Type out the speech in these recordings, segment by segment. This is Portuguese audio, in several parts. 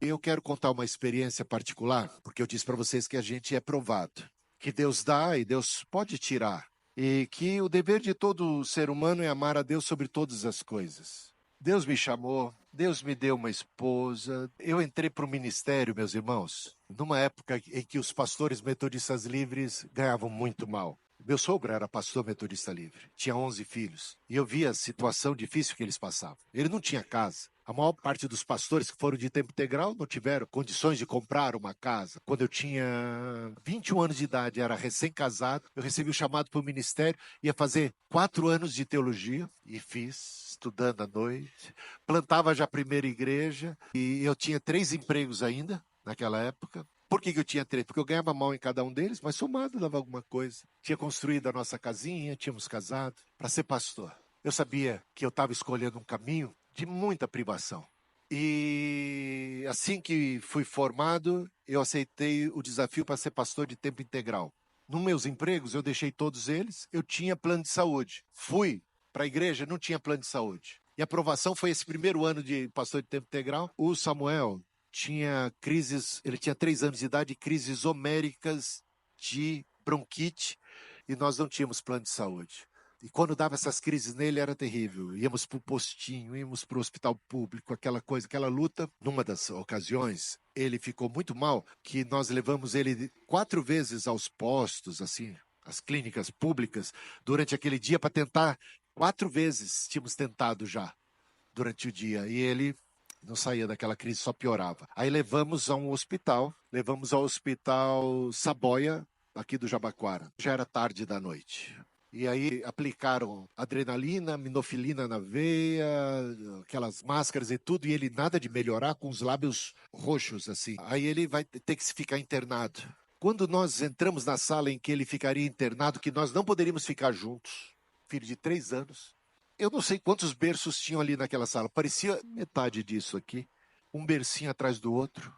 Eu quero contar uma experiência particular, porque eu disse para vocês que a gente é provado, que Deus dá e Deus pode tirar, e que o dever de todo ser humano é amar a Deus sobre todas as coisas. Deus me chamou, Deus me deu uma esposa, eu entrei para o ministério, meus irmãos, numa época em que os pastores metodistas livres ganhavam muito mal. Meu sogro era pastor metodista livre, tinha 11 filhos, e eu via a situação difícil que eles passavam. Ele não tinha casa. A maior parte dos pastores que foram de tempo integral não tiveram condições de comprar uma casa. Quando eu tinha 21 anos de idade, era recém-casado, eu recebi o chamado para o ministério, ia fazer 4 anos de teologia, e fiz, estudando à noite. Plantava já a primeira igreja, e eu tinha 3 empregos ainda, naquela época. Por que eu tinha 3? Porque eu ganhava mal em cada um deles, mas somado dava alguma coisa. Tinha construído a nossa casinha, tínhamos casado para ser pastor. Eu sabia que eu estava escolhendo um caminho de muita privação. E assim que fui formado, eu aceitei o desafio para ser pastor de tempo integral. Nos meus empregos, eu deixei todos eles, eu tinha plano de saúde. Fui para a igreja, não tinha plano de saúde. E a aprovação foi esse primeiro ano de pastor de tempo integral. O Samuel tinha crises, ele tinha 3 anos de idade, crises homéricas de bronquite, e nós não tínhamos plano de saúde. E quando dava essas crises nele era terrível. Íamos para o postinho, íamos para o hospital público, aquela coisa, aquela luta. Numa das ocasiões, ele ficou muito mal, que nós levamos ele 4 vezes aos postos, assim, as clínicas públicas, durante aquele dia para tentar, 4 vezes tínhamos tentado já, durante o dia. E ele não saía daquela crise, só piorava. Aí levamos ao hospital Saboia, aqui do Jabaquara. Já era tarde da noite. E aí aplicaram adrenalina, minofilina na veia, aquelas máscaras e tudo, e ele nada de melhorar, com os lábios roxos assim. Aí ele vai ter que ficar internado. Quando nós entramos na sala em que ele ficaria internado, que nós não poderíamos ficar juntos, filho de 3 anos, eu não sei quantos berços tinham ali naquela sala, parecia metade disso aqui, um bercinho atrás do outro,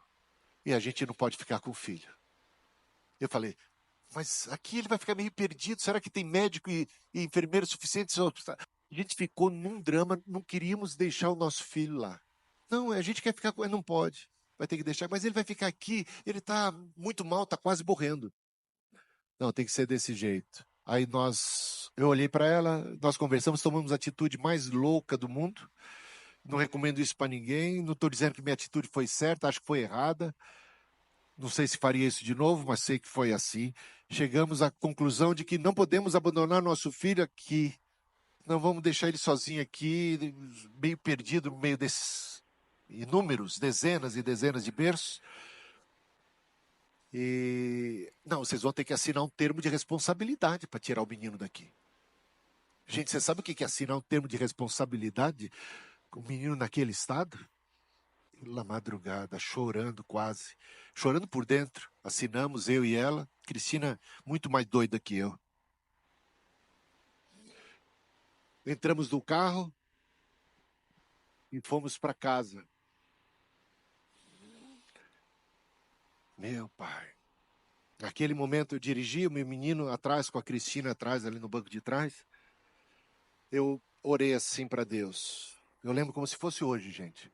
e a gente não pode ficar com o filho. Eu falei, mas aqui ele vai ficar meio perdido, será que tem médico e enfermeiro suficientes? A gente ficou num drama, não queríamos deixar o nosso filho lá. Não, a gente quer ficar com ele, não pode, vai ter que deixar, mas ele vai ficar aqui, ele está muito mal, está quase morrendo. Não, tem que ser desse jeito. Aí eu olhei para ela, nós conversamos, tomamos a atitude mais louca do mundo. Não recomendo isso para ninguém, não estou dizendo que minha atitude foi certa, acho que foi errada. Não sei se faria isso de novo, mas sei que foi assim. Chegamos à conclusão de que não podemos abandonar nosso filho aqui. Não vamos deixar ele sozinho aqui, meio perdido no meio desses inúmeros, dezenas e dezenas de berços. Não, vocês vão ter que assinar um termo de responsabilidade para tirar o menino daqui. Gente, você sabe o que é assinar um termo de responsabilidade com o menino naquele estado? Na madrugada, chorando quase, chorando por dentro. Assinamos, eu e ela. Cristina, muito mais doida que eu. Entramos no carro e fomos para casa. Meu pai. Naquele momento eu dirigi, o meu menino atrás, com a Cristina atrás, ali no banco de trás. Eu orei assim para Deus. Eu lembro como se fosse hoje, gente.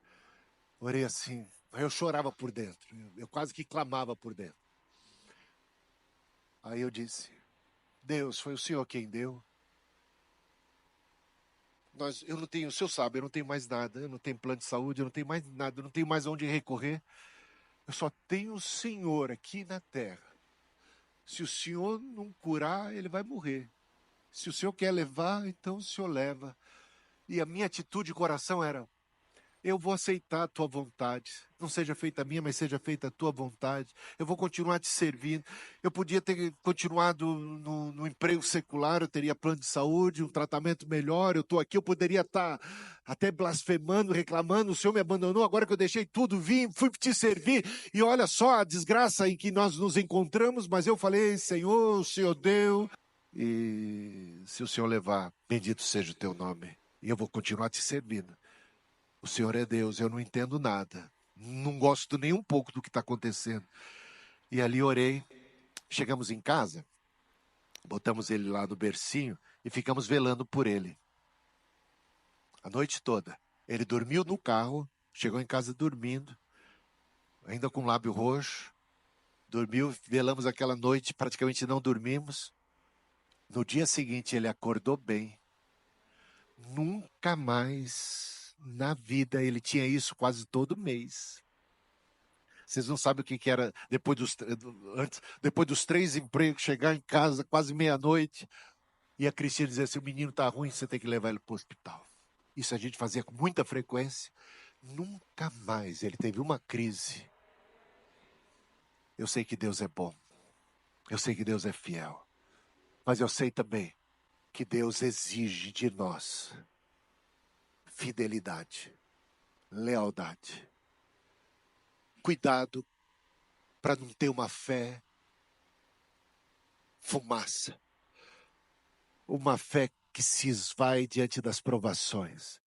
Orei assim. Eu chorava por dentro. Eu quase que clamava por dentro. Aí eu disse, Deus, foi o Senhor quem deu. Eu não tenho, o senhor sabe, eu não tenho mais nada, eu não tenho plano de saúde, eu não tenho mais nada, eu não tenho mais onde recorrer. Eu só tenho o Senhor aqui na terra. Se o Senhor não curar, ele vai morrer. Se o Senhor quer levar, então o Senhor leva. E a minha atitude de coração era, eu vou aceitar a tua vontade. Não seja feita a minha, mas seja feita a tua vontade. Eu vou continuar te servindo. Eu podia ter continuado no emprego secular, eu teria plano de saúde, um tratamento melhor. Eu estou aqui, eu poderia estar até blasfemando, reclamando. O Senhor me abandonou, agora que eu deixei tudo, vim, fui te servir. E olha só a desgraça em que nós nos encontramos. Mas eu falei, Senhor, o Senhor deu. E se o Senhor levar, bendito seja o teu nome. E eu vou continuar te servindo. O Senhor é Deus, eu não entendo nada. Não gosto nem um pouco do que está acontecendo. E ali orei. Chegamos em casa, botamos ele lá no bercinho e ficamos velando por ele. A noite toda. Ele dormiu no carro, chegou em casa dormindo. ainda com o lábio roxo. Dormiu, velamos aquela noite, praticamente não dormimos. No dia seguinte ele acordou bem. Nunca mais na vida ele tinha isso quase todo mês. Vocês não sabem o que era depois dos 3 empregos, chegar em casa quase meia-noite e a Cristina dizer assim: o menino está ruim, você tem que levar ele para o hospital. Isso a gente fazia com muita frequência. Nunca mais ele teve uma crise. Eu sei que Deus é bom. Eu sei que Deus é fiel. Mas eu sei também que Deus exige de nós fidelidade, lealdade. Cuidado para não ter uma fé fumaça. Uma fé que se esvai diante das provações.